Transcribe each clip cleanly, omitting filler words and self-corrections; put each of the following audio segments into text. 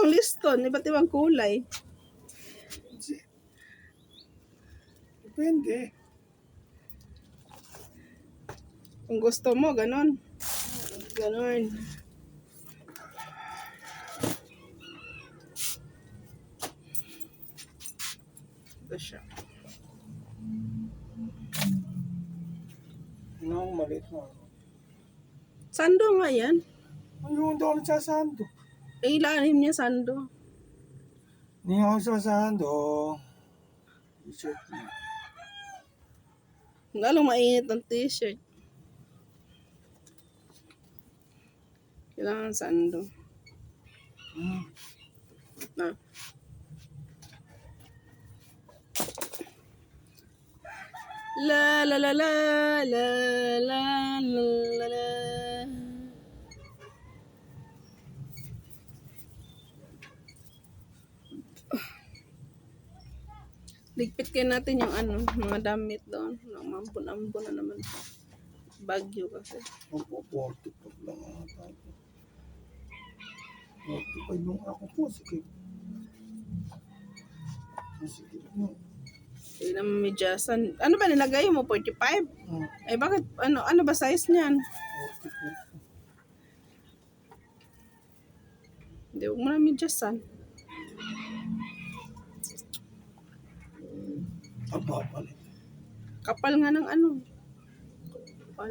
itong liston, iba't ibang kulay. Depende. Kung gusto mo, ganon. Ganon. Ito siya. Ano, maliit na. Sando nga yan. Ayun, daw nagsasando. Ang ilalim niya, sando. Hindi ako sasando. T-shirt na. Lalong mainit ang t-shirt. Kailangan sando. Na. La la la la la la la la. Ligpitin natin yung ano, mga damit doon. Mampun-ampun na naman. Bagyo kasi. Opo, 45 lang ata. 45 yung ako po. Sige. Sige. Hindi naman medyasan. Ano ba nilagay mo? 45? Ay bakit? Ano ba size niyan? 44. Hindi, huwag mo na medyasan. Aba, palit. Kapal nga ng ano. Kapal.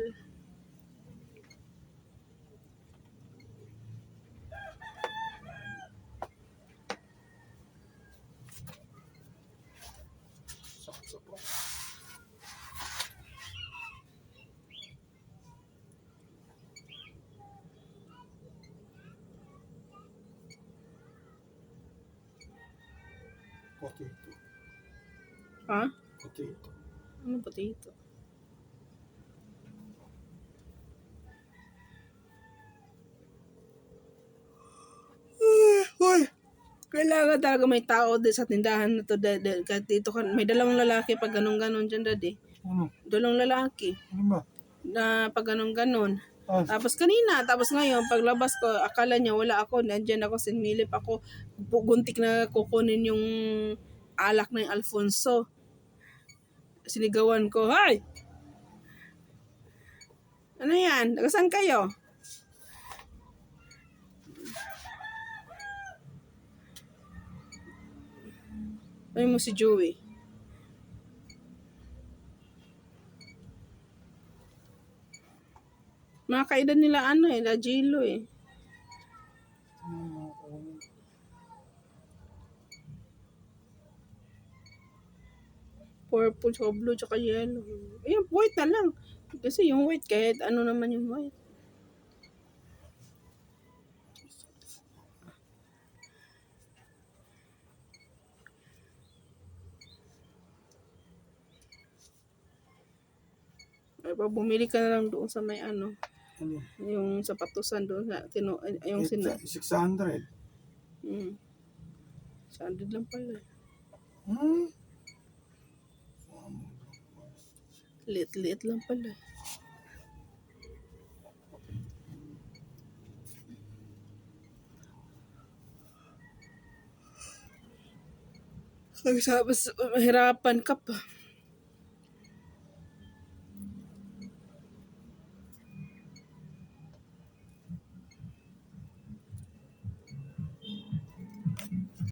Sakto po. Potato. Ha? Potato. Ano potato? Hoy! Kailangan talaga may tao din sa tindahan na to. Kahit dito may dalawang lalaki pag ganun-ganon dyan, daddy. Ano? Dalawang lalaki Ano ba? na pag ganun-ganon. Ah, Tapos tapos ngayon, paglabas ko, akala niya wala ako, nandyan ako, sinmilip ako, guntik na kukunin yung alak ng Alfonso. Sinigawan ko, "Hay! Ano yan? Nagasan kayo?" Ano mo si Joey? Mga kaedad nila la Gilo eh. Purple, tsaka blue, tsaka yellow. Ayun, white na lang. Kasi yung white, kahit ano naman yung white. Ay, pag bumili ka na lang doon sa may ano, ano? yung sapatusan doon, yung 600. 100 lang pala. Liit-liit lang pala. Mahirapan ka pa.